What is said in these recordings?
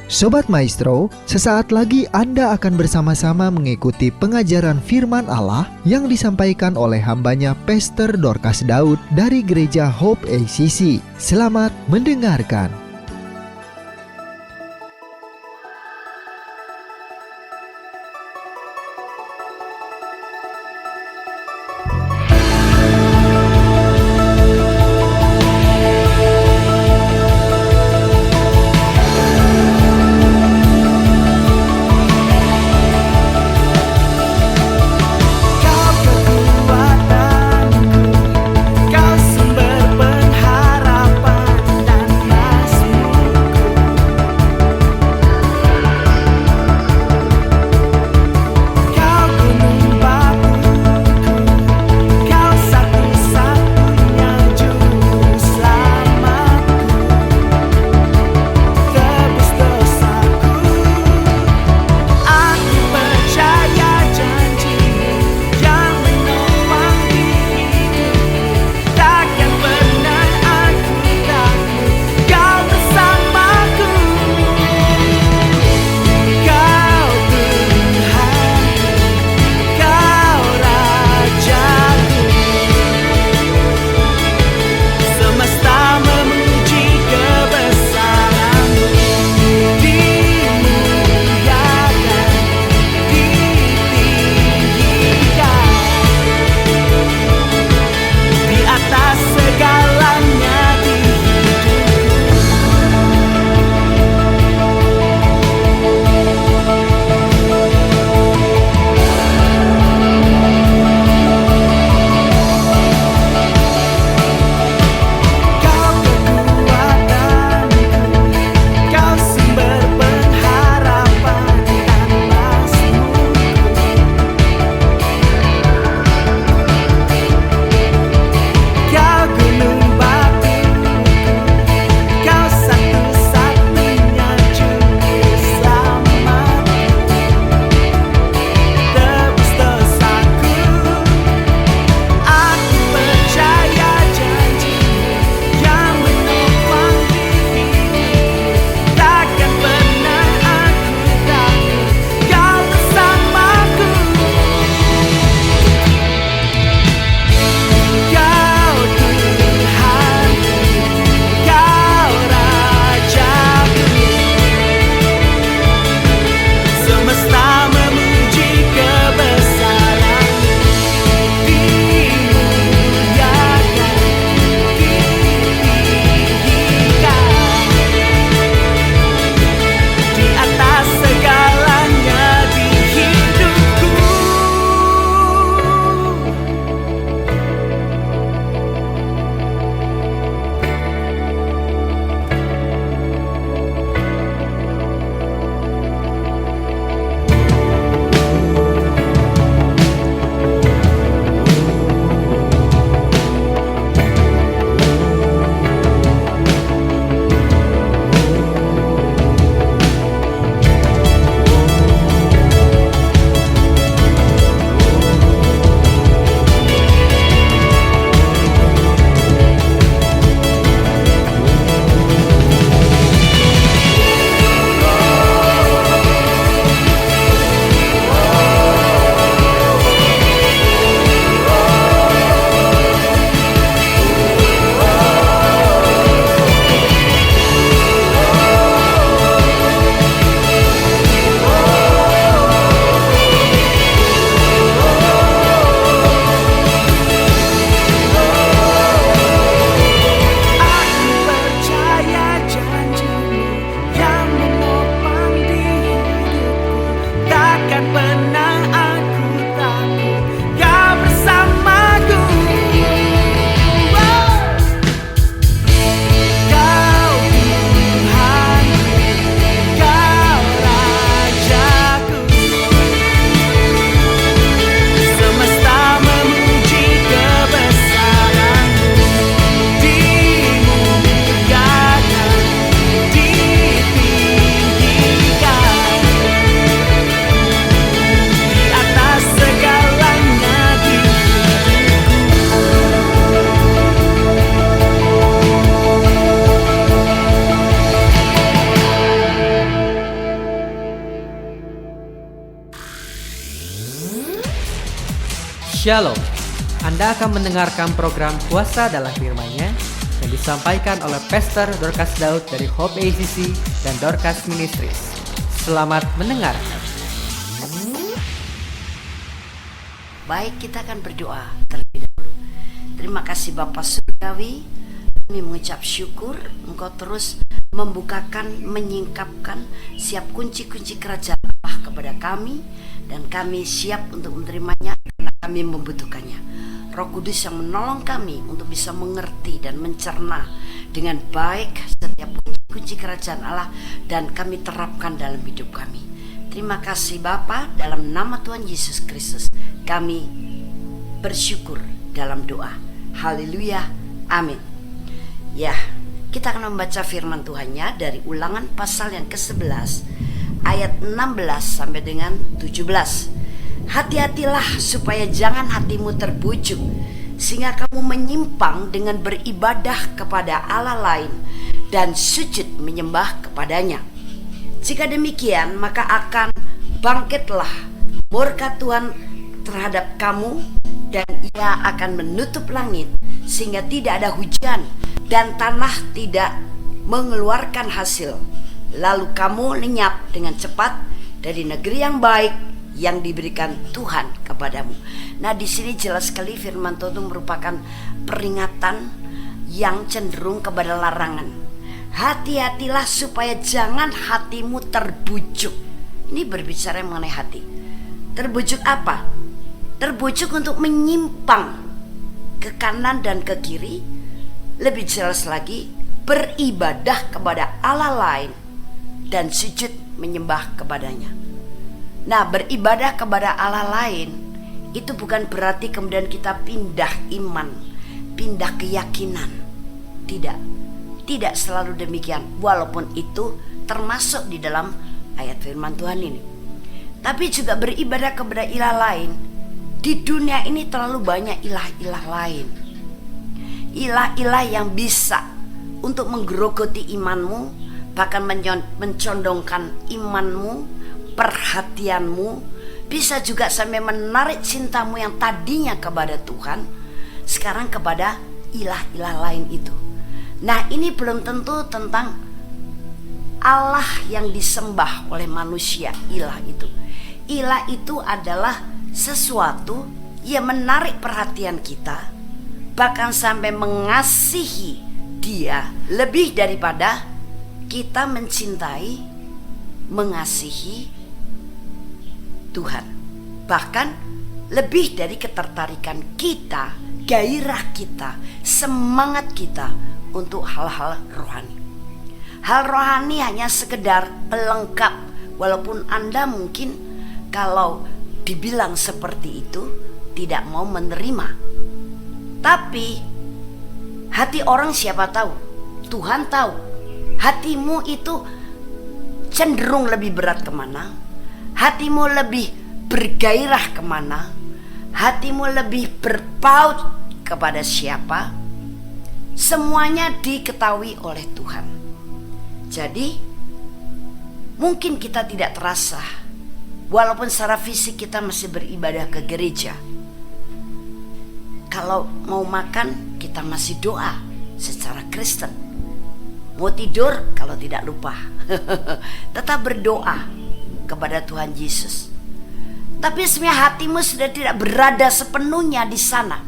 Sobat Maestro, sesaat lagi Anda akan bersama-sama mengikuti pengajaran firman Allah yang disampaikan oleh hambanya Pastor Dorcas Daud dari Gereja Hope ACC. Selamat mendengarkan. Kau sumber pengharapan dan Shalom. Anda akan mendengarkan program Kuasa dalam Firman-Nya yang disampaikan oleh Pastor Dorcas Daud dari Hope ACC dan Dorcas Ministries. Selamat mendengarkan. Baik, kita akan berdoa terlebih dahulu. Terima kasih Bapa Surgawi, kami mengucap syukur Engkau terus membukakan, menyingkapkan siap kunci-kunci kerajaan Allah kepada kami, dan kami siap untuk menerimanya karena kami membutuhkannya. Roh Kudus yang menolong kami untuk bisa mengerti dan mencerna dengan baik setiap kunci-kunci kerajaan Allah dan kami terapkan dalam hidup kami. Terima kasih Bapa, dalam nama Tuhan Yesus Kristus kami bersyukur dalam doa. Haleluya, amin. Ya, kita akan membaca firman Tuhannya dari Ulangan pasal yang ke-11 ayat 16 sampai dengan 17. Hati-hatilah supaya jangan hatimu terbujuk sehingga kamu menyimpang dengan beribadah kepada Allah lain dan sujud menyembah kepadanya. Jika demikian, maka akan bangkitlah murka Tuhan terhadap kamu, dan Ia akan menutup langit sehingga tidak ada hujan dan tanah tidak mengeluarkan hasil. Lalu kamu lenyap dengan cepat dari negeri yang baik yang diberikan Tuhan kepadamu. Nah, di sini jelas sekali firman Tuhan itu merupakan peringatan yang cenderung kepada larangan. Hati-hatilah supaya jangan hatimu terbujuk. Ini berbicara mengenai hati. Terbujuk apa? Terbujuk untuk menyimpang ke kanan dan ke kiri. Lebih jelas lagi, beribadah kepada Allah lain dan sujud menyembah kepadanya. Nah, beribadah kepada Allah lain itu bukan berarti kemudian kita pindah iman, pindah keyakinan. Tidak selalu demikian, walaupun itu termasuk di dalam ayat firman Tuhan ini. Tapi juga beribadah kepada ilah lain. Di dunia ini terlalu banyak ilah-ilah lain. Ilah-ilah yang bisa untuk menggerogoti imanmu, bahkan mencondongkan imanmu, perhatianmu, bisa juga sampai menarik cintamu yang tadinya kepada Tuhan, sekarang kepada ilah-ilah lain itu. Nah, ini belum tentu tentang Allah yang disembah oleh manusia, ilah itu. Ilah itu adalah sesuatu yang menarik perhatian kita, bahkan sampai mengasihi dia lebih daripada kita mencintai, mengasihi Tuhan. Bahkan lebih dari ketertarikan kita, gairah kita, semangat kita untuk hal-hal rohani. Hal rohani hanya sekedar pelengkap, walaupun Anda mungkin kalau dibilang seperti itu tidak mau menerima. Tapi hati orang siapa tahu? Tuhan tahu. Hatimu itu cenderung lebih berat kemana? Hatimu lebih bergairah kemana? Hatimu lebih berpaut kepada siapa? Semuanya diketahui oleh Tuhan. Jadi mungkin kita tidak terasa, walaupun secara fisik kita masih beribadah ke gereja. Kalau mau makan, kita masih doa secara Kristen. Mau tidur, kalau tidak lupa tetap berdoa kepada Tuhan Yesus. Tapi sebenarnya hatimu sudah tidak berada sepenuhnya di sana.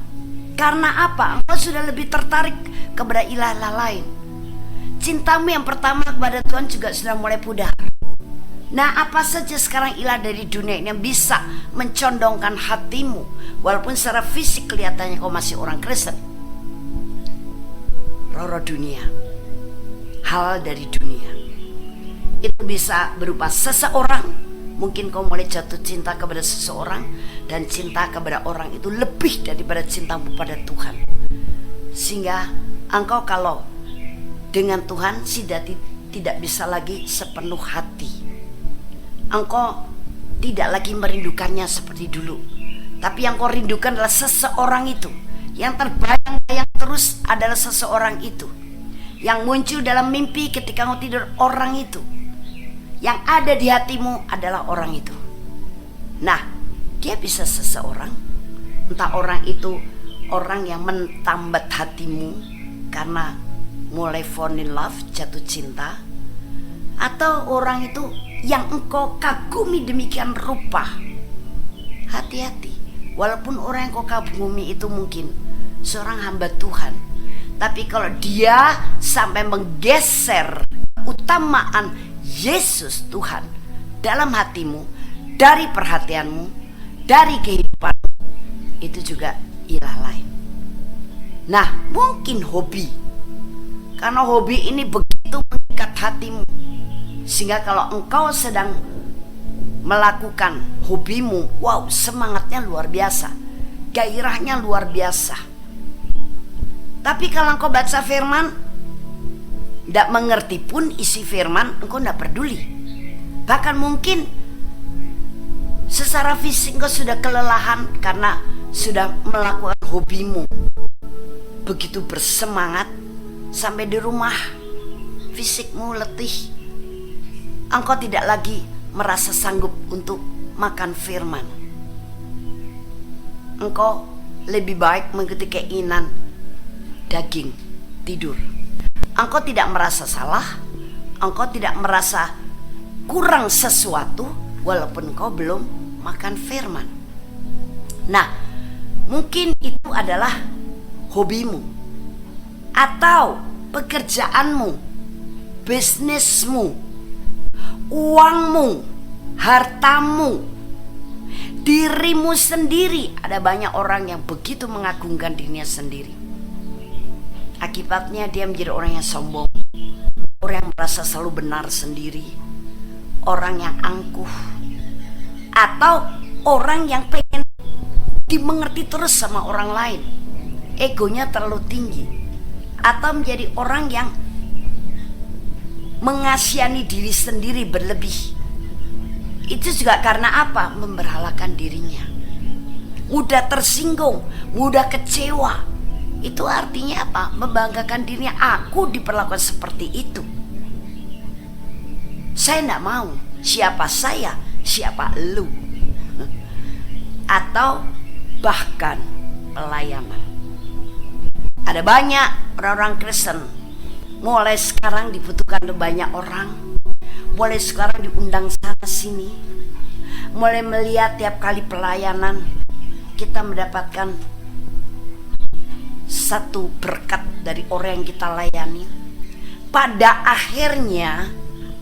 Karena apa? Engkau sudah lebih tertarik kepada ilah-ilah lain. Cintamu yang pertama kepada Tuhan juga sudah mulai pudar. Nah, apa saja sekarang ilah dari dunia ini yang bisa mencondongkan hatimu, walaupun secara fisik kelihatannya kau masih orang Kristen? Roh-roh dunia, hal dari dunia. Itu bisa berupa seseorang. Mungkin kau mulai jatuh cinta kepada seseorang, dan cinta kepada orang itu lebih daripada cintamu pada Tuhan. Sehingga engkau kalau dengan Tuhan tidak bisa lagi sepenuh hati. Engkau tidak lagi merindukannya seperti dulu. Tapi yang kau rindukan adalah seseorang itu. Yang terbayang-bayang terus adalah seseorang itu. Yang muncul dalam mimpi ketika kau tidur, orang itu. Yang ada di hatimu adalah orang itu. Nah, dia bisa seseorang, Entah orang itu orang yang mentambat hatimu karena mulai fall in love, jatuh cinta, atau orang itu yang engkau kagumi demikian rupa. Hati-hati, walaupun orang yang kau kagumi itu mungkin seorang hamba Tuhan, tapi kalau dia sampai menggeser utamaan Yesus Tuhan dalam hatimu, dari perhatianmu, dari kehidupan, itu juga ilah lain. Nah, mungkin hobi, karena hobi ini begitu mengikat hatimu, sehingga kalau engkau sedang melakukan hobimu, wow, semangatnya luar biasa, gairahnya luar biasa. Tapi kalau engkau baca firman, tidak mengerti pun isi firman, engkau tidak peduli. Bahkan mungkin secara fisik engkau sudah kelelahan karena sudah melakukan hobimu, begitu bersemangat, sampai di rumah fisikmu letih, engkau tidak lagi merasa sanggup untuk makan firman. Engkau lebih baik mengikuti keinginan daging, tidur. Engkau tidak merasa salah, engkau tidak merasa kurang sesuatu walaupun engkau belum makan firman. Nah, mungkin itu adalah hobimu, atau pekerjaanmu, bisnismu, uangmu, hartamu, dirimu sendiri. Ada banyak orang yang begitu mengagungkan dirinya sendiri. Akibatnya dia menjadi orang yang sombong, orang yang merasa selalu benar sendiri, orang yang angkuh, atau orang yang pengen dimengerti terus sama orang lain, egonya terlalu tinggi, atau menjadi orang yang mengasihani diri sendiri berlebih. Itu juga karena apa? Memberhalakan dirinya, mudah tersinggung, mudah kecewa. Itu artinya apa? Membanggakan dirinya. Aku diperlakukan seperti itu, saya tidak mau. Siapa saya? Siapa lu? Atau bahkan pelayanan. Ada banyak orang-orang Kristen mulai sekarang dibutuhkan banyak orang, mulai sekarang diundang sana sini, mulai melihat tiap kali pelayanan kita mendapatkan satu berkat dari orang yang kita layani. Pada akhirnya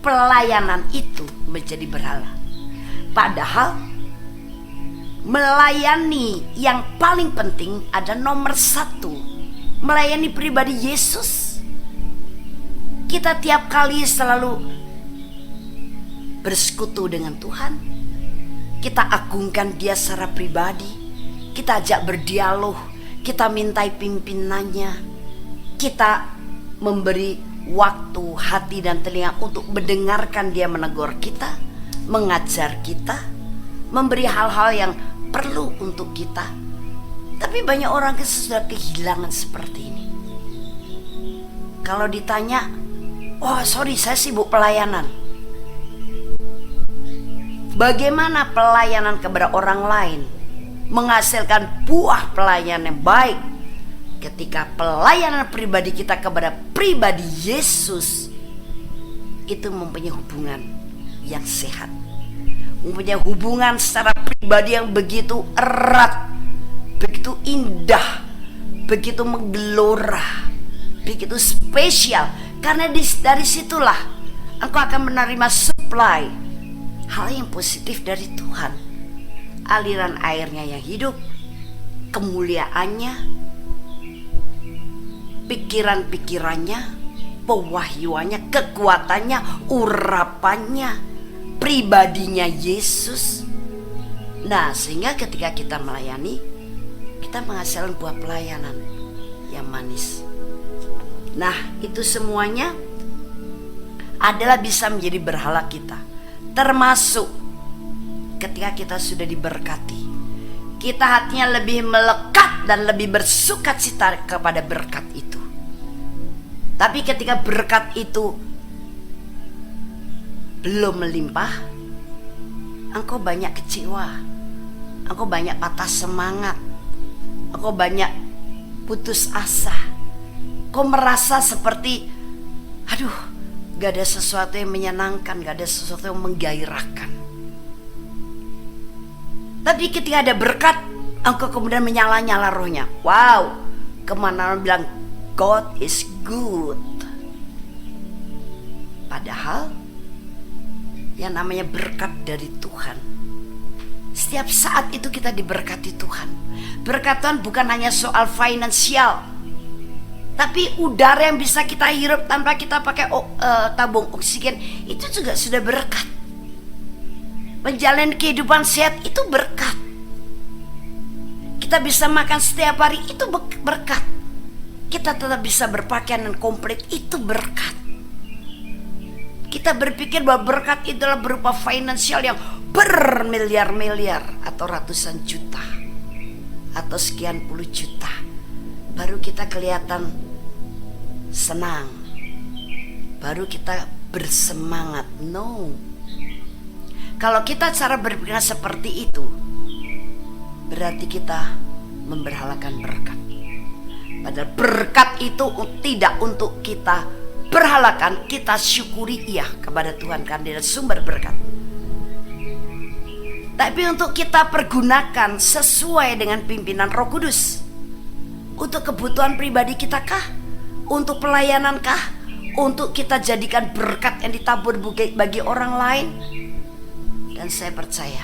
pelayanan itu menjadi berhala. Padahal melayani yang paling penting ada nomor satu, melayani pribadi Yesus. Kita tiap kali selalu bersekutu dengan Tuhan, kita agungkan Dia secara pribadi, kita ajak berdialog, kita mintai pimpinannya, kita memberi waktu, hati dan telinga untuk mendengarkan Dia menegur kita, mengajar kita, memberi hal-hal yang perlu untuk kita. Tapi banyak orang sudah kehilangan seperti ini. Kalau ditanya, oh sorry saya sibuk pelayanan. Bagaimana pelayanan kepada orang lain menghasilkan buah pelayanan yang baik ketika pelayanan pribadi kita kepada pribadi Yesus itu mempunyai hubungan yang sehat, mempunyai hubungan secara pribadi yang begitu erat, begitu indah, begitu menggelora, begitu spesial. Karena dari situlah engkau akan menerima supply hal yang positif dari Tuhan. Aliran airnya yang hidup, kemuliaannya, pikiran-pikirannya, pewahyuannya, kekuatannya, urapannya, pribadinya Yesus. Nah, sehingga ketika kita melayani, kita menghasilkan buah pelayanan yang manis. Nah, itu semuanya adalah bisa menjadi berhala kita. Termasuk ketika kita sudah diberkati, kita hatinya lebih melekat dan lebih bersukacita kepada berkat itu. Tapi ketika berkat itu belum melimpah, engkau banyak kecewa, engkau banyak patah semangat, engkau banyak putus asa. Kau merasa seperti, aduh, gak ada sesuatu yang menyenangkan, gak ada sesuatu yang menggairahkan. Tapi ketika ada berkat, engkau kemudian menyala-nyala rohnya. Wow, kemana-mana bilang God is good. Padahal yang namanya berkat dari Tuhan, setiap saat itu kita diberkati Tuhan. Berkat Tuhan bukan hanya soal finansial, tapi udara yang bisa kita hirup tanpa kita pakai tabung oksigen, itu juga sudah berkat. Menjalani kehidupan sehat itu berkat. Kita bisa makan setiap hari itu berkat. Kita tetap bisa berpakaian dan komplit itu berkat. Kita berpikir bahwa berkat itulah berupa finansial yang bermiliar-miliar atau ratusan juta atau sekian puluh juta, baru kita kelihatan senang, baru kita bersemangat. No, kalau kita cara berpikir seperti itu, berarti kita memberhalakan berkat. Padahal berkat itu tidak untuk kita berhalakan, kita syukuri iya kepada Tuhan karena dia sumber berkat. Tapi untuk kita pergunakan sesuai dengan pimpinan Roh Kudus. Untuk kebutuhan pribadi kita kah? Untuk pelayanan kah? Untuk kita jadikan berkat yang ditabur bagi orang lain? Dan saya percaya,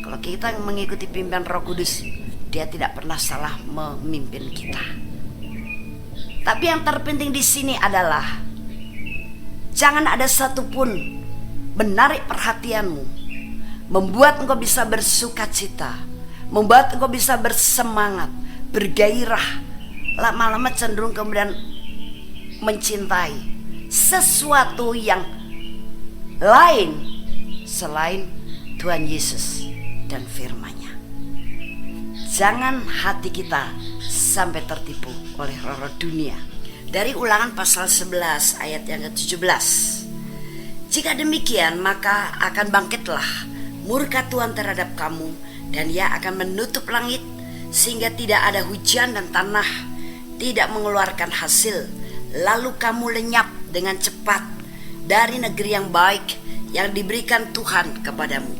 kalau kita mengikuti pimpinan Roh Kudus, dia tidak pernah salah memimpin kita. Tapi yang terpenting di sini adalah jangan ada satupun menarik perhatianmu, membuat engkau bisa bersukacita, membuat engkau bisa bersemangat, bergairah, lama-lama cenderung kemudian mencintai sesuatu yang lain selain Tuhan Yesus dan firman-Nya. Jangan hati kita sampai tertipu oleh roh-roh dunia. Dari Ulangan pasal 11 ayat yang ke-17. Jika demikian, maka akan bangkitlah murka Tuhan terhadap kamu, dan ia akan menutup langit sehingga tidak ada hujan dan tanah tidak mengeluarkan hasil. Lalu kamu lenyap dengan cepat dari negeri yang baik yang diberikan Tuhan kepadamu.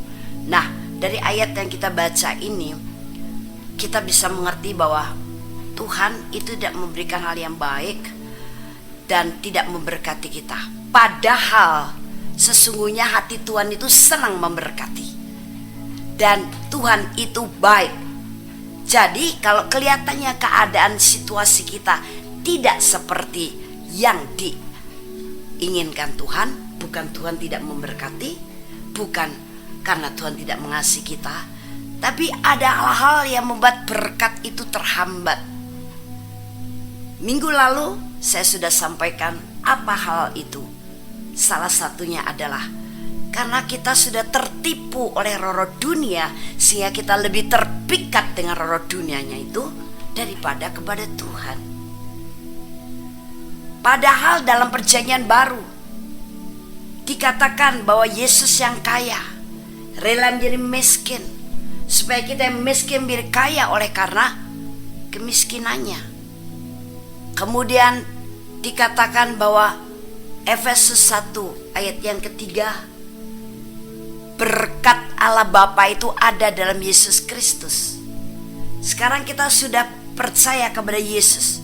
Nah, dari ayat yang kita baca ini, kita bisa mengerti bahwa Tuhan itu tidak memberikan hal yang baik dan tidak memberkati kita. Padahal sesungguhnya hati Tuhan itu senang memberkati. Dan Tuhan itu baik. Jadi kalau kelihatannya keadaan situasi kita tidak seperti yang diinginkan Tuhan, bukan Tuhan tidak memberkati, bukan karena Tuhan tidak mengasihi kita, tapi ada hal-hal yang membuat berkat itu terhambat. Minggu lalu saya sudah sampaikan apa hal itu. Salah satunya adalah karena kita sudah tertipu oleh roh-roh dunia, sehingga kita lebih terpikat dengan roh-roh dunianya itu daripada kepada Tuhan. Padahal dalam perjanjian baru dikatakan bahwa Yesus yang kaya rela menjadi miskin, supaya kita yang miskin menjadi kaya oleh karena kemiskinannya. Kemudian dikatakan bahwa Efesus 1 ayat yang ketiga, berkat Allah Bapa itu ada dalam Yesus Kristus. Sekarang kita sudah percaya kepada Yesus,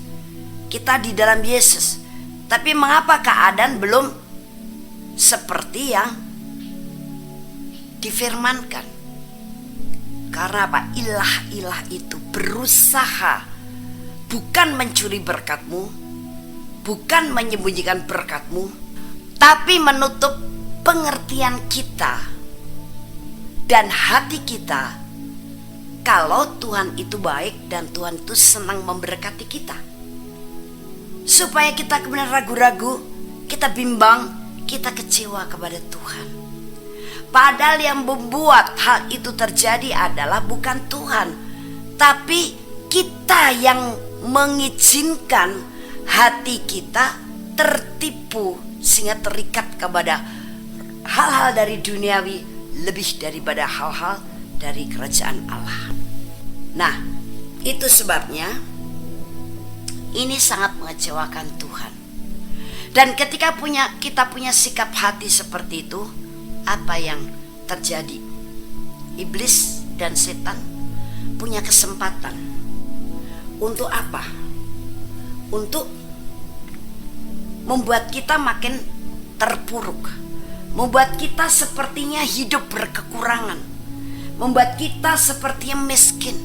kita di dalam Yesus. Tapi mengapa keadaan belum seperti yang difirmankan? Karena apa? Ilah-ilah itu berusaha bukan mencuri berkatmu, bukan menyembunyikan berkatmu, tapi menutup pengertian kita dan hati kita kalau Tuhan itu baik dan Tuhan itu senang memberkati kita. Supaya kita kemudian ragu-ragu, kita bimbang, kita kecewa kepada Tuhan. Padahal yang membuat hal itu terjadi adalah bukan Tuhan, tapi kita yang mengizinkan hati kita tertipu sehingga terikat kepada hal-hal dari duniawi lebih daripada hal-hal dari kerajaan Allah. Nah, Itu sebabnya ini sangat mengecewakan Tuhan. Dan ketika kita punya sikap hati seperti itu, apa yang terjadi? Iblis dan setan punya kesempatan. Untuk apa? Untuk membuat kita makin terpuruk, membuat kita sepertinya hidup berkekurangan, membuat kita sepertinya miskin,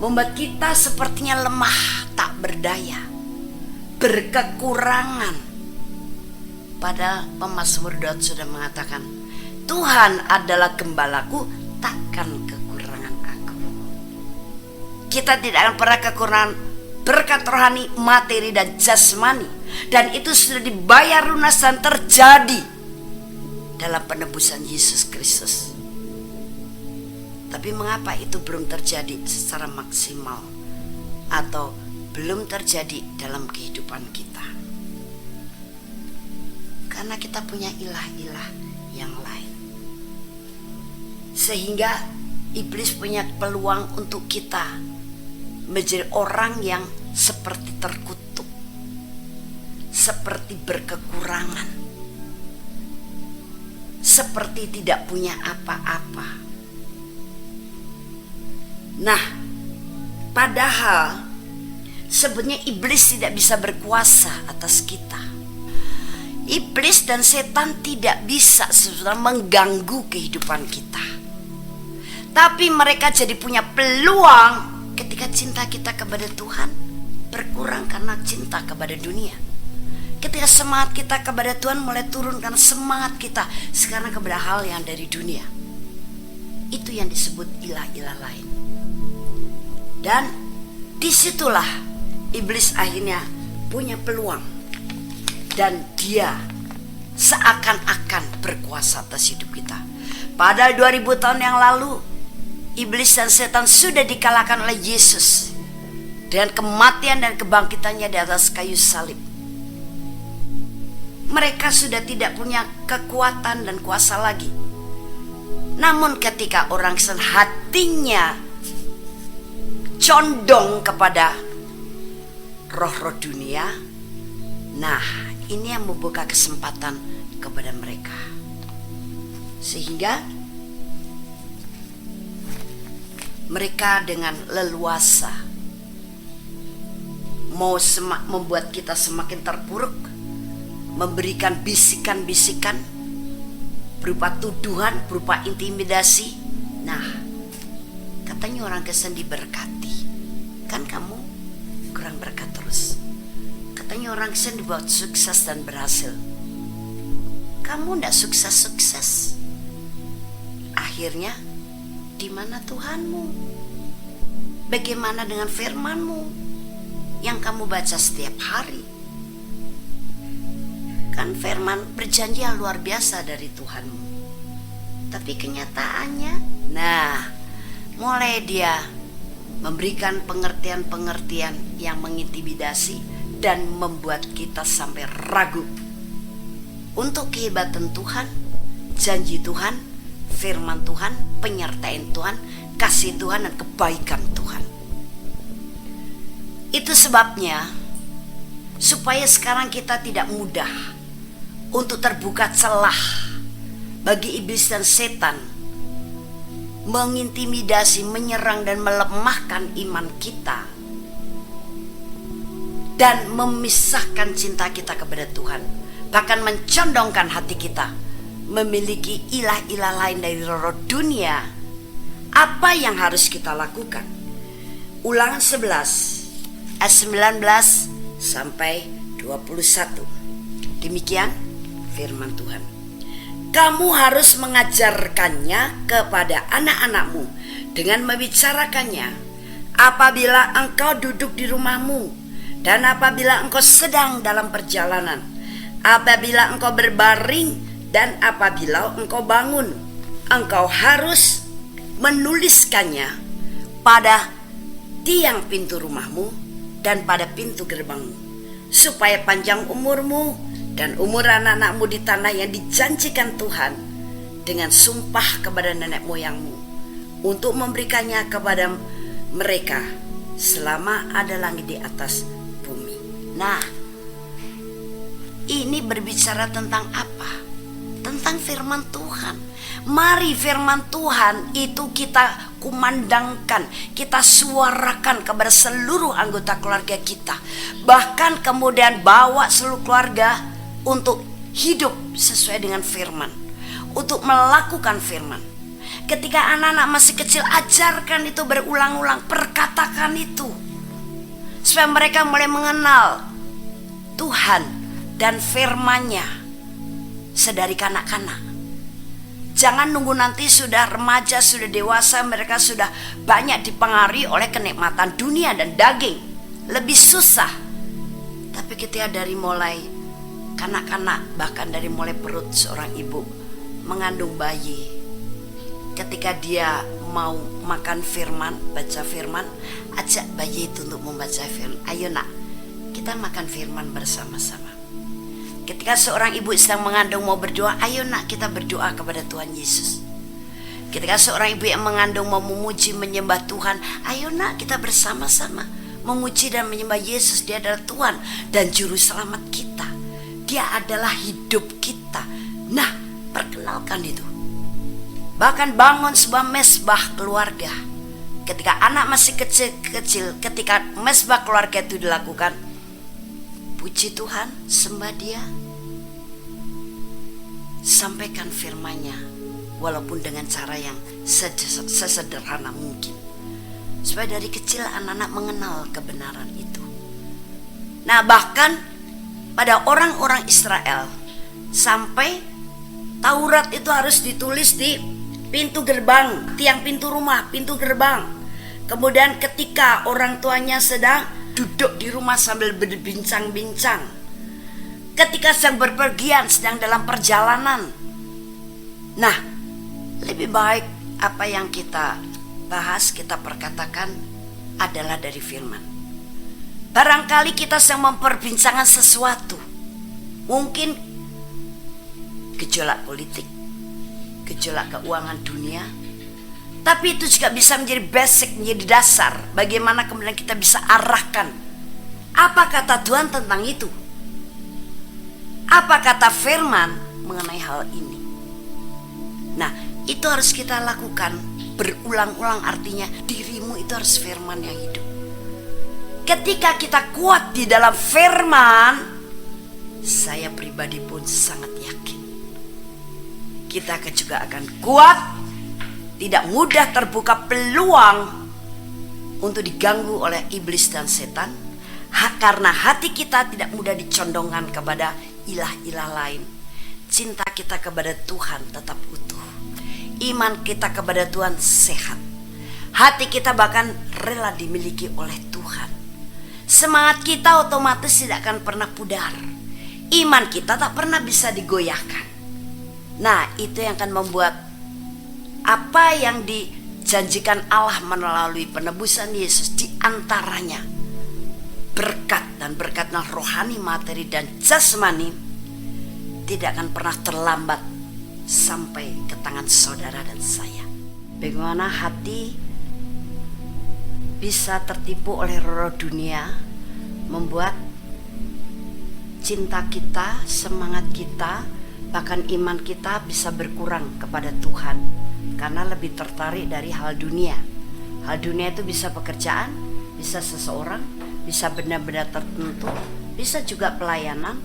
membuat kita sepertinya lemah, tak berdaya, berkekurangan. Padahal pemazmur Daud sudah mengatakan, Tuhan adalah gembalaku, takkan kekurangan aku. Kita tidak akan pernah kekurangan berkat rohani, materi, dan jasmani. Dan itu sudah dibayar lunas dan terjadi dalam penebusan Yesus Kristus. Tapi mengapa itu belum terjadi secara maksimal atau belum terjadi dalam kehidupan kita? Karena kita punya ilah-ilah yang lain. Sehingga iblis punya peluang untuk kita menjadi orang yang seperti terkutuk, seperti berkekurangan, seperti tidak punya apa-apa. Nah, padahal sebenarnya iblis tidak bisa berkuasa atas kita. Iblis dan setan tidak bisa sebenarnya mengganggu kehidupan kita. Tapi mereka jadi punya peluang ketika cinta kita kepada Tuhan berkurang karena cinta kepada dunia. Ketika semangat kita kepada Tuhan mulai turun karena semangat kita sekarang kepada hal yang dari dunia. Itu yang disebut ilah-ilah lain. Dan disitulah iblis akhirnya punya peluang. Dan dia seakan-akan berkuasa atas hidup kita. Padahal 2000 tahun yang lalu iblis dan setan sudah dikalahkan oleh Yesus dengan kematian dan kebangkitannya di atas kayu salib. Mereka sudah tidak punya kekuatan dan kuasa lagi. Namun ketika orang Kristen hatinya condong kepada roh-roh dunia, nah ini yang membuka kesempatan kepada mereka. Sehingga mereka dengan leluasa mau membuat kita semakin terpuruk, memberikan bisikan-bisikan berupa tuduhan, berupa intimidasi. Nah, katanya orang Kristen diberkati, kan kamu kurang berkat terus. Katanya orang Kristen dibuat sukses dan berhasil, kamu tidak sukses-sukses. Akhirnya di mana Tuhanmu? Bagaimana dengan firman-Mu yang kamu baca setiap hari? Kan firman berjanji yang luar biasa dari Tuhanmu. Tapi kenyataannya, nah, mulai dia memberikan pengertian-pengertian yang mengintimidasi dan membuat kita sampai ragu untuk kehebatan Tuhan, janji Tuhan, firman Tuhan, penyertaan Tuhan, kasih Tuhan, dan kebaikan Tuhan. Itu sebabnya supaya sekarang kita tidak mudah untuk terbuka celah bagi iblis dan setan mengintimidasi, menyerang dan melemahkan iman kita dan memisahkan cinta kita kepada Tuhan, bahkan mencondongkan hati kita memiliki ilah-ilah lain dari roh dunia. Apa yang harus kita lakukan? Ulangan 11 ayat 19 sampai 21. Demikian firman Tuhan. Kamu harus mengajarkannya kepada anak-anakmu dengan membicarakannya apabila engkau duduk di rumahmu, dan apabila engkau sedang dalam perjalanan, apabila engkau berbaring, dan apabila engkau bangun. Engkau harus menuliskannya pada tiang pintu rumahmu dan pada pintu gerbangmu, supaya panjang umurmu dan umur anak-anakmu di tanah yang dijanjikan Tuhan dengan sumpah kepada nenek moyangmu, untuk memberikannya kepada mereka selama ada langit di atas bumi. Nah, ini berbicara tentang apa? Tentang firman Tuhan. Mari firman Tuhan itu kita kumandangkan, kita suarakan kepada seluruh anggota keluarga kita. Bahkan kemudian bawa seluruh keluarga untuk hidup sesuai dengan firman, untuk melakukan firman. Ketika anak-anak masih kecil, ajarkan itu berulang-ulang, perkatakan itu, supaya mereka mulai mengenal Tuhan dan firman-Nya sedari kanak-kanak. Jangan nunggu nanti sudah remaja, sudah dewasa, mereka sudah banyak dipengaruhi oleh kenikmatan dunia dan daging. Lebih susah. Tapi ketika dari mulai kanak-kanak, bahkan dari mulai perut seorang ibu mengandung bayi, ketika dia mau makan firman, baca firman, ajak bayi itu untuk membaca firman. Ayo nak, kita makan firman bersama-sama. Ketika seorang ibu sedang mengandung mau berdoa, ayo nak kita berdoa kepada Tuhan Yesus. Ketika seorang ibu yang mengandung mau memuji menyembah Tuhan, ayo nak kita bersama-sama memuji dan menyembah Yesus. Dia adalah Tuhan dan Juru Selamat kita. Dia adalah hidup kita. Nah, perkenalkan itu. Bahkan bangun sebuah mesbah keluarga. Ketika anak masih kecil, ketika mesbah keluarga itu dilakukan, puji Tuhan, sembah Dia, sampaikan firman-Nya, walaupun dengan cara yang sesederhana mungkin, supaya dari kecil anak-anak mengenal kebenaran itu. Nah, bahkan pada orang-orang Israel, sampai Taurat itu harus ditulis di pintu gerbang, tiang pintu rumah, pintu gerbang. Kemudian ketika orang tuanya sedang duduk di rumah sambil berbincang-bincang, ketika sedang berpergian, sedang dalam perjalanan. Nah, lebih baik apa yang kita bahas, kita perkatakan adalah dari firman. Barangkali kita sedang memperbincangkan sesuatu, mungkin gejolak politik, gejolak keuangan dunia, tapi itu juga bisa menjadi basic, menjadi dasar bagaimana kemudian kita bisa arahkan apa kata Tuhan tentang itu, apa kata firman mengenai hal ini. Nah, itu harus kita lakukan berulang-ulang, artinya dirimu itu harus firman yang hidup. Ketika kita kuat di dalam firman, saya pribadi pun sangat yakin kita juga akan kuat, tidak mudah terbuka peluang untuk diganggu oleh iblis dan setan, karena hati kita tidak mudah dicondongkan kepada ilah-ilah lain. Cinta kita kepada Tuhan tetap utuh, iman kita kepada Tuhan sehat, hati kita bahkan rela dimiliki oleh Tuhan. Semangat kita otomatis tidak akan pernah pudar, iman kita tak pernah bisa digoyahkan. Nah, itu yang akan membuat apa yang dijanjikan Allah melalui penebusan Yesus, di antaranya berkat dan berkatnya rohani, materi dan jasmani, tidak akan pernah terlambat sampai ke tangan saudara dan saya. Bagaimana hati bisa tertipu oleh roh dunia, membuat cinta kita, semangat kita, bahkan iman kita bisa berkurang kepada Tuhan, karena lebih tertarik dari hal dunia. Hal dunia itu bisa pekerjaan, bisa seseorang, bisa benda-benda tertentu, bisa juga pelayanan,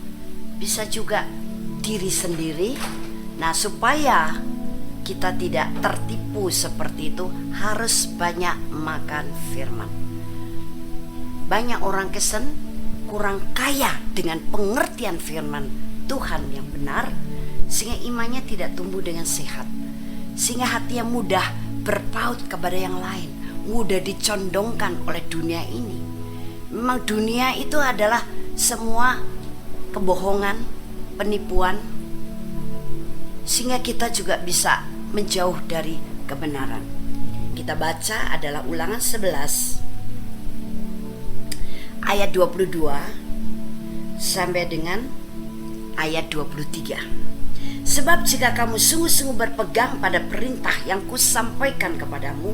bisa juga diri sendiri. Nah, supaya kita tidak tertipu seperti itu, harus banyak makan firman. Banyak orang Kristen kurang kaya dengan pengertian firman Tuhan yang benar, sehingga imannya tidak tumbuh dengan sehat, sehingga hatinya mudah berpaut kepada yang lain, mudah dicondongkan oleh dunia ini. Memang dunia itu adalah semua kebohongan, penipuan, sehingga kita juga bisa menjauh dari kebenaran. Kita baca adalah Ulangan 11 ayat 22 sampai dengan ayat 23. Sebab jika kamu sungguh-sungguh berpegang pada perintah yang kusampaikan kepadamu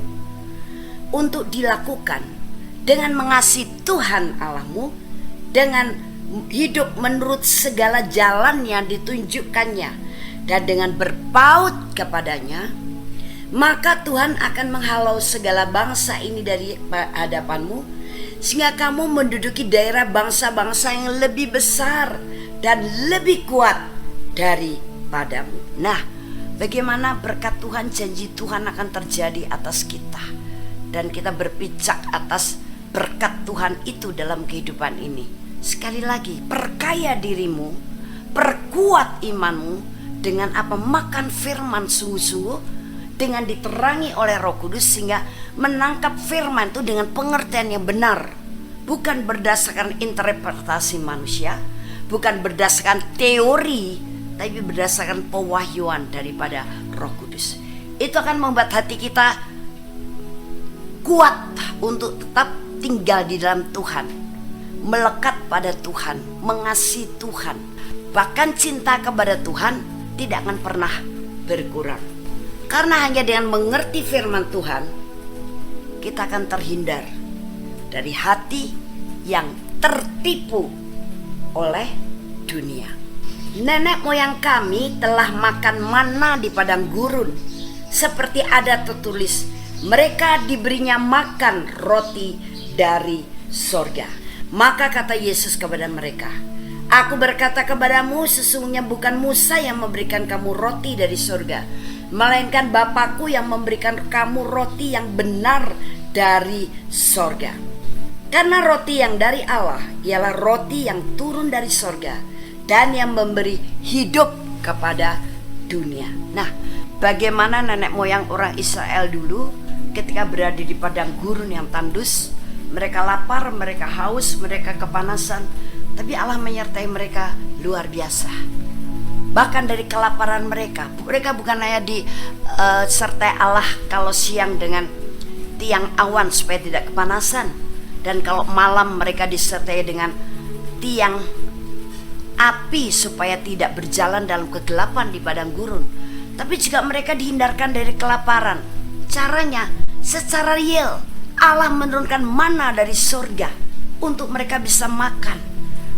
untuk dilakukan dengan mengasihi Tuhan Allahmu, dengan hidup menurut segala jalan yang ditunjukkannya, dan dengan berpaut kepadanya, maka Tuhan akan menghalau segala bangsa ini dari hadapanmu, sehingga kamu menduduki daerah bangsa-bangsa yang lebih besar dan lebih kuat daripadamu. Nah, bagaimana berkat Tuhan, janji Tuhan akan terjadi atas kita, dan kita berpijak atas berkat Tuhan itu dalam kehidupan ini. Sekali lagi, perkaya dirimu, perkuat imanmu dengan apa? Makan firman sungguh-sungguh, dengan diterangi oleh Roh Kudus, sehingga menangkap firman itu dengan pengertian yang benar, bukan berdasarkan interpretasi manusia, bukan berdasarkan teori, tapi berdasarkan pewahyuan daripada Roh Kudus. Itu akan membuat hati kita kuat untuk tetap tinggal di dalam Tuhan, melekat pada Tuhan, mengasihi Tuhan. Bahkan cinta kepada Tuhan tidak akan pernah berkurang. Karena hanya dengan mengerti firman Tuhan, kita akan terhindar dari hati yang tertipu oleh dunia. Nenek moyang kami telah makan mana di padang gurun, seperti ada tertulis, mereka diberinya makan roti dari sorga. Maka kata Yesus kepada mereka, aku berkata kepadamu, sesungguhnya bukan Musa yang memberikan kamu roti dari sorga, melainkan Bapakku yang memberikan kamu roti yang benar dari sorga. Karena roti yang dari Allah ialah roti yang turun dari sorga dan yang memberi hidup kepada dunia. Nah, bagaimana nenek moyang orang Israel dulu ketika berada di padang gurun yang tandus, mereka lapar, mereka haus, mereka kepanasan, tapi Allah menyertai mereka luar biasa. Bahkan dari kelaparan mereka bukan hanya disertai Allah kalau siang dengan tiang awan supaya tidak kepanasan, dan kalau malam mereka disertai dengan tiang api supaya tidak berjalan dalam kegelapan di padang gurun. Tapi juga mereka dihindarkan dari kelaparan. Caranya secara real, Allah menurunkan mana dari surga untuk mereka bisa makan,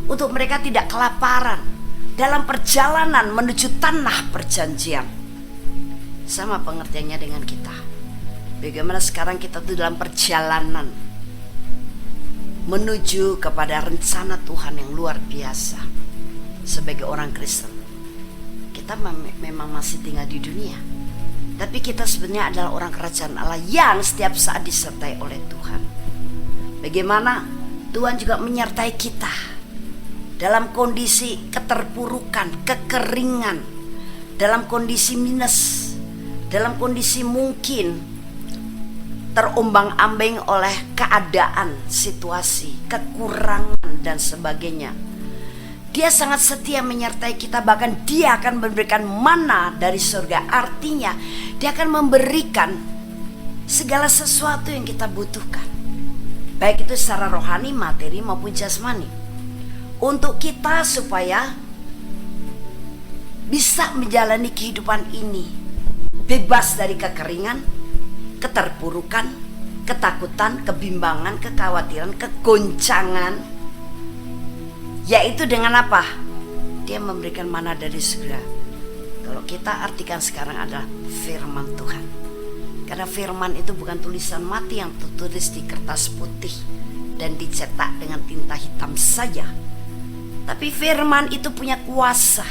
untuk mereka tidak kelaparan dalam perjalanan menuju tanah perjanjian. Sama pengertiannya dengan kita. Bagaimana sekarang kita tuh dalam perjalanan menuju kepada rencana Tuhan yang luar biasa. Sebagai orang Kristen, kita memang masih tinggal di dunia, tapi kita sebenarnya adalah orang kerajaan Allah yang setiap saat disertai oleh Tuhan. Bagaimana Tuhan juga menyertai kita dalam kondisi keterpurukan, kekeringan, dalam kondisi minus, dalam kondisi mungkin terombang-ambing oleh keadaan, situasi, kekurangan dan sebagainya. Dia sangat setia menyertai kita, bahkan dia akan memberikan mana dari surga. Artinya dia akan memberikan segala sesuatu yang kita butuhkan, baik itu secara rohani, materi maupun jasmani, untuk kita supaya bisa menjalani kehidupan ini bebas dari kekeringan, keterpurukan, ketakutan, kebimbangan, kekhawatiran, kegoncangan. Yaitu dengan apa? Dia memberikan mana dari surga. Kalau kita artikan sekarang adalah firman Tuhan. Karena firman itu bukan tulisan mati yang tertulis di kertas putih dan dicetak dengan tinta hitam saja. Tapi firman itu punya kuasa.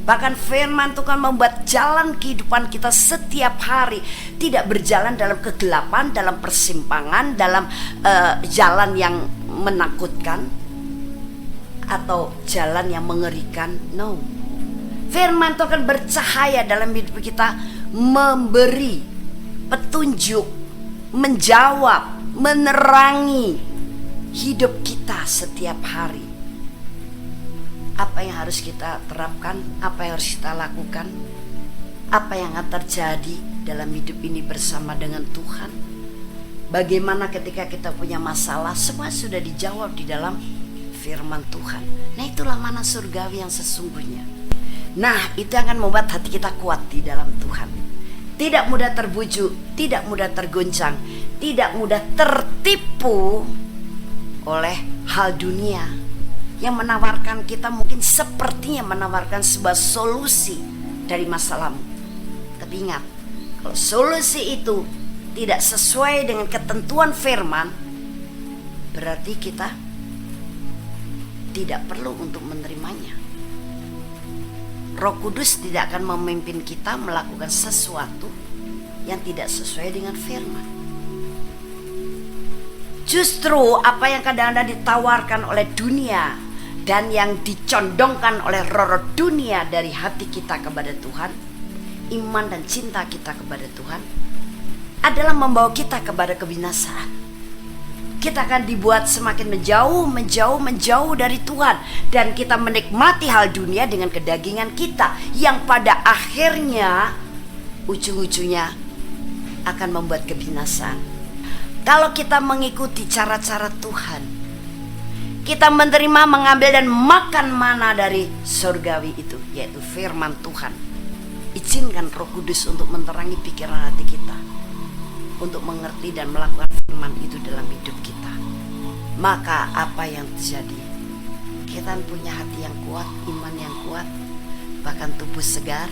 Bahkan firman itu kan membuat jalan kehidupan kita setiap hari tidak berjalan dalam kegelapan, dalam persimpangan, dalam jalan yang menakutkan atau jalan yang mengerikan. No. Firman itu akan bercahaya dalam hidup kita, memberi petunjuk, menjawab, menerangi hidup kita setiap hari. Apa yang harus kita terapkan, apa yang harus kita lakukan, apa yang akan terjadi dalam hidup ini bersama dengan Tuhan. Bagaimana ketika kita punya masalah, semua sudah dijawab di dalam firman Tuhan. Nah, itulah mana surgawi yang sesungguhnya. Nah, itu akan membuat hati kita kuat di dalam Tuhan. Tidak mudah terbujuk, tidak mudah tergoncang, tidak mudah tertipu oleh hal dunia yang menawarkan kita, mungkin sepertinya menawarkan sebuah solusi dari masalahmu. Tapi ingat, kalau solusi itu tidak sesuai dengan ketentuan firman, berarti kita tidak perlu untuk menerimanya. Roh Kudus tidak akan memimpin kita melakukan sesuatu yang tidak sesuai dengan firman. Justru apa yang kadang-kadang ditawarkan oleh dunia dan yang dicondongkan oleh roh dunia dari hati kita kepada Tuhan, iman dan cinta kita kepada Tuhan, adalah membawa kita kepada kebinasaan. Kita akan dibuat semakin menjauh dari Tuhan, dan kita menikmati hal dunia dengan kedagingan kita yang pada akhirnya ujung-ujungnya akan membuat kebinasaan. Kalau kita mengikuti cara-cara Tuhan, kita menerima, mengambil dan makan mana dari surgawi itu, yaitu firman Tuhan. Izinkan Roh Kudus untuk menerangi pikiran hati kita, untuk mengerti dan melakukan firman itu dalam hidup kita. Maka apa yang terjadi? Kita punya hati yang kuat, iman yang kuat, bahkan tubuh segar,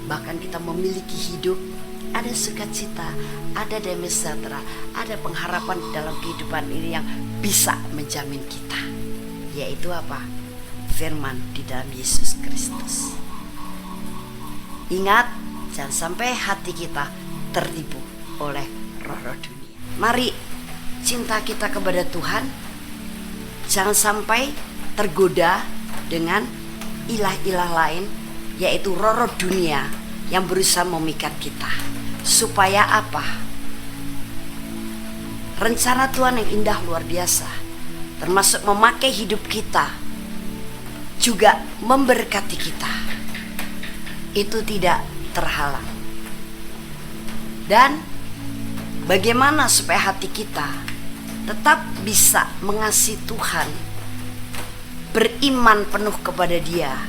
bahkan kita memiliki hidup, ada sukacita, ada damai sejahtera, ada pengharapan dalam kehidupan ini yang bisa menjamin kita, yaitu apa? Firman di dalam Yesus Kristus. Ingat, jangan sampai hati kita tertipu oleh roh-roh dunia. Mari cinta kita kepada Tuhan jangan sampai tergoda dengan ilah-ilah lain, yaitu roh-roh dunia yang berusaha memikat kita. Supaya apa? Rencana Tuhan yang indah luar biasa, termasuk memakai hidup kita, juga memberkati kita, itu tidak terhalang. Dan bagaimana supaya hati kita tetap bisa mengasihi Tuhan, beriman penuh kepada Dia,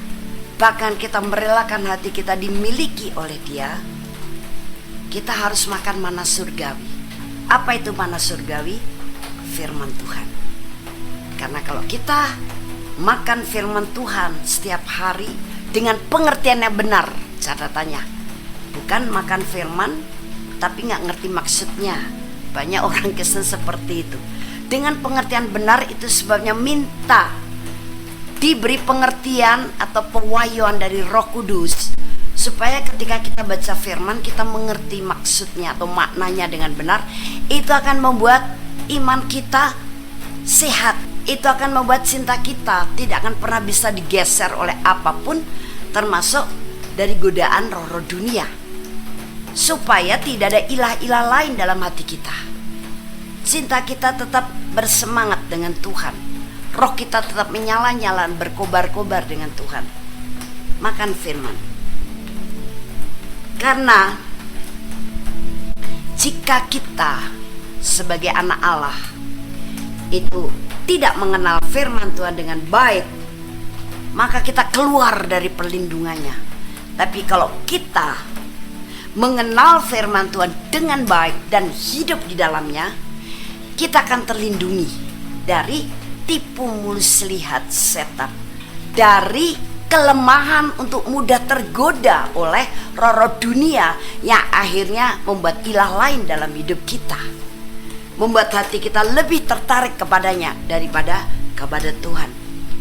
bahkan kita merelakan hati kita dimiliki oleh Dia? Kita harus makan mana surgawi. Apa itu mana surgawi? Firman Tuhan. Karena kalau kita makan firman Tuhan setiap hari dengan pengertian yang benar, catatannya, bukan makan firman tapi gak ngerti maksudnya. Banyak orang Kristen seperti itu. Dengan pengertian benar, itu sebabnya minta diberi pengertian atau pewahyuan dari Roh Kudus, supaya ketika kita baca firman, kita mengerti maksudnya atau maknanya dengan benar. Itu akan membuat iman kita sehat. Itu akan membuat cinta kita tidak akan pernah bisa digeser oleh apapun, termasuk dari godaan roh-roh dunia. Supaya tidak ada ilah-ilah lain dalam hati kita. Cinta kita tetap bersemangat dengan Tuhan. Roh kita tetap menyala-nyala, berkobar-kobar dengan Tuhan. Makan firman. Karena jika kita sebagai anak Allah itu tidak mengenal firman Tuhan dengan baik, maka kita keluar dari perlindungannya. Tapi kalau kita mengenal firman Tuhan dengan baik dan hidup di dalamnya, kita akan terlindungi dari tipu muslihat setan, dari kelemahan untuk mudah tergoda oleh roh-roh dunia yang akhirnya membuat ilah lain dalam hidup kita, membuat hati kita lebih tertarik kepadanya daripada kepada Tuhan.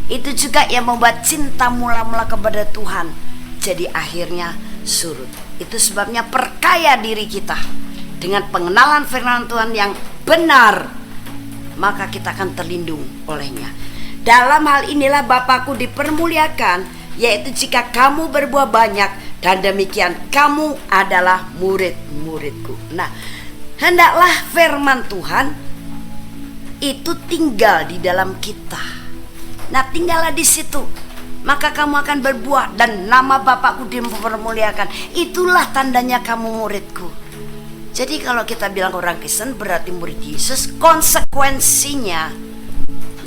Itu juga yang membuat cinta mula-mula kepada Tuhan jadi akhirnya surut. Itu sebabnya perkaya diri kita dengan pengenalan firman Tuhan yang benar, maka kita akan terlindung olehnya. Dalam hal inilah Bapakku dipermuliakan, yaitu jika kamu berbuah banyak, dan demikian kamu adalah murid-muridku. Nah, hendaklah firman Tuhan itu tinggal di dalam kita. Nah, tinggallah di situ, maka kamu akan berbuah dan nama Bapakku dipermuliakan. Itulah tandanya kamu muridku. Jadi kalau kita bilang orang Kristen berarti murid Yesus, konsekuensinya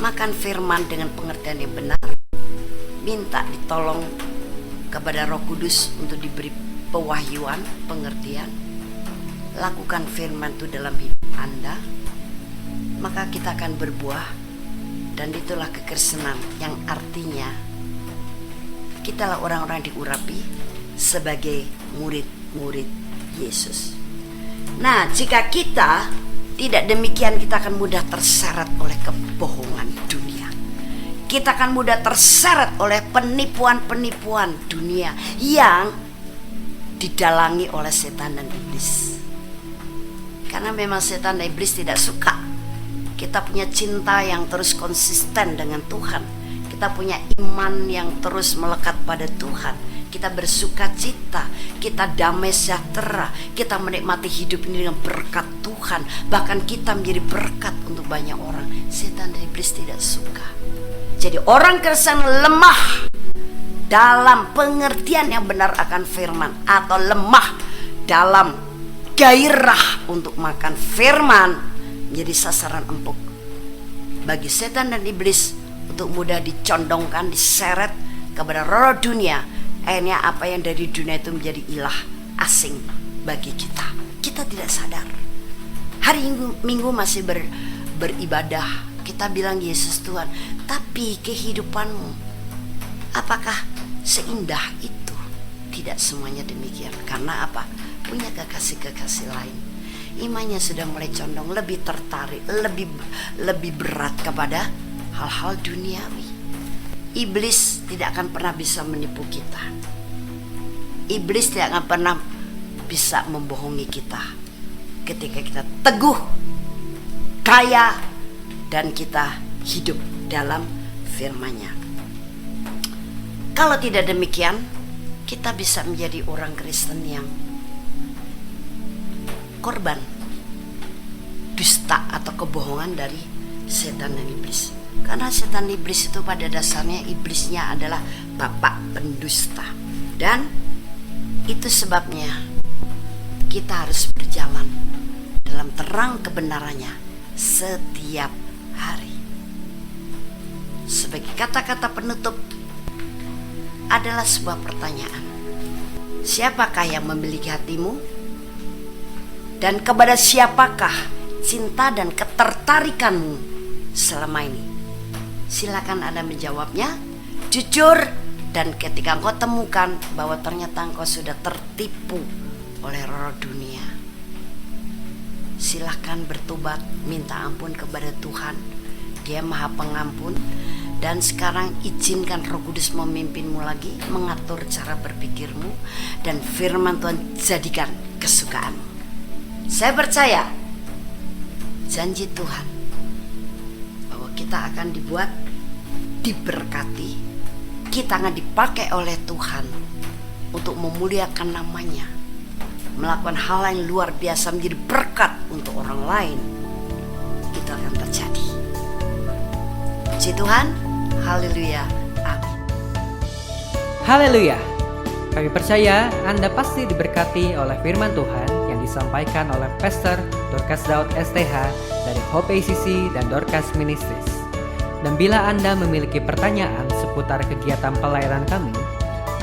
makan firman dengan pengertian yang benar, minta ditolong kepada Roh Kudus untuk diberi pewahyuan, pengertian, lakukan firman itu dalam hidup Anda, maka kita akan berbuah. Dan itulah kekristenan yang artinya kitalah orang-orang diurapi sebagai murid-murid Yesus. Nah, jika kita tidak demikian, kita akan mudah terseret oleh kebohongan dunia. Kita akan mudah terseret oleh penipuan-penipuan dunia yang didalangi oleh setan dan iblis. Karena memang setan dan iblis tidak suka kita punya cinta yang terus konsisten dengan Tuhan. Kita punya iman yang terus melekat pada Tuhan. Kita bersuka cita, kita damai sejahtera, kita menikmati hidup ini dengan berkat Tuhan. Bahkan kita menjadi berkat untuk banyak orang. Setan dan iblis tidak suka. Jadi orang Kristen lemah dalam pengertian yang benar akan firman, atau lemah dalam gairah untuk makan firman, menjadi sasaran empuk bagi setan dan iblis untuk mudah dicondongkan, diseret kepada roh dunia. Akhirnya apa yang dari dunia itu menjadi ilah asing bagi kita. Kita tidak sadar. Hari Minggu masih beribadah, kita bilang Yesus Tuhan, tapi kehidupanmu apakah seindah itu? Tidak semuanya demikian. Karena apa? Punya kekasih-kekasih lain. Imannya sudah mulai condong, lebih tertarik, lebih berat kepada hal-hal duniawi. Iblis tidak akan pernah bisa menipu kita. Iblis tidak akan pernah bisa membohongi kita ketika kita teguh, kaya, dan kita hidup dalam firman-Nya. Kalau tidak demikian, kita bisa menjadi orang Kristen yang korban dusta atau kebohongan dari setan dan iblis. Karena setan iblis itu pada dasarnya iblisnya adalah bapak pendusta. Dan itu sebabnya kita harus berjalan dalam terang kebenarannya setiap hari. Sebagai kata-kata penutup adalah sebuah pertanyaan. Siapakah yang memiliki hatimu? Dan kepada siapakah cinta dan ketertarikanmu selama ini? Silakan Anda menjawabnya jujur, dan ketika engkau temukan bahwa ternyata engkau sudah tertipu oleh roh dunia, silakan bertobat, minta ampun kepada Tuhan. Dia Maha Pengampun. Dan sekarang izinkan Roh Kudus memimpinmu lagi, mengatur cara berpikirmu, dan firman Tuhan jadikan kesukaanmu. Saya percaya janji Tuhan bahwa kita akan diberkati, kita akan dipakai oleh Tuhan untuk memuliakan namanya, melakukan hal yang luar biasa, menjadi berkat untuk orang lain. Itu akan terjadi. Puji Tuhan, haleluya, amin. Haleluya. Kami percaya Anda pasti diberkati oleh firman Tuhan yang disampaikan oleh Pastor Dorcas Daud STH dari Hope ACC dan Dorcas Ministries. Dan bila Anda memiliki pertanyaan seputar kegiatan pelayanan kami,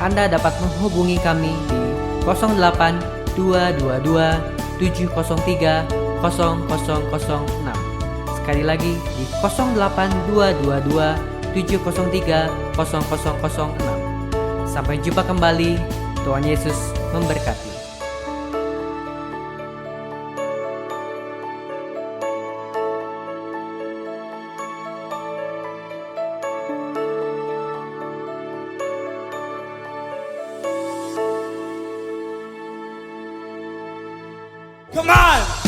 Anda dapat menghubungi kami di 08 222 703 0006. Sekali lagi di 08 222 703 0006. Sampai jumpa kembali. Tuhan Yesus memberkati. Come on!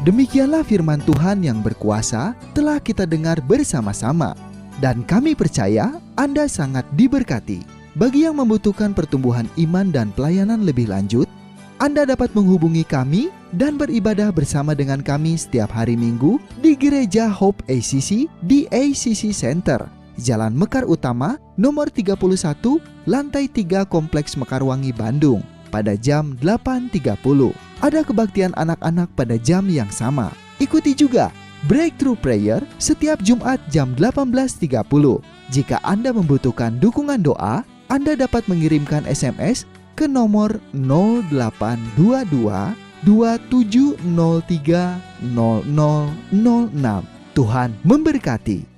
Demikianlah firman Tuhan yang berkuasa telah kita dengar bersama-sama. Dan kami percaya Anda sangat diberkati. Bagi yang membutuhkan pertumbuhan iman dan pelayanan lebih lanjut, Anda dapat menghubungi kami dan beribadah bersama dengan kami setiap hari Minggu di Gereja Hope ACC di ACC Center, Jalan Mekar Utama, nomor 31, lantai 3 Kompleks Mekarwangi, Bandung, pada jam 8.30. Ada kebaktian anak-anak pada jam yang sama. Ikuti juga Breakthrough Prayer setiap Jumat jam 18.30. Jika Anda membutuhkan dukungan doa, Anda dapat mengirimkan SMS ke nomor 0822 2703 0006. Tuhan memberkati.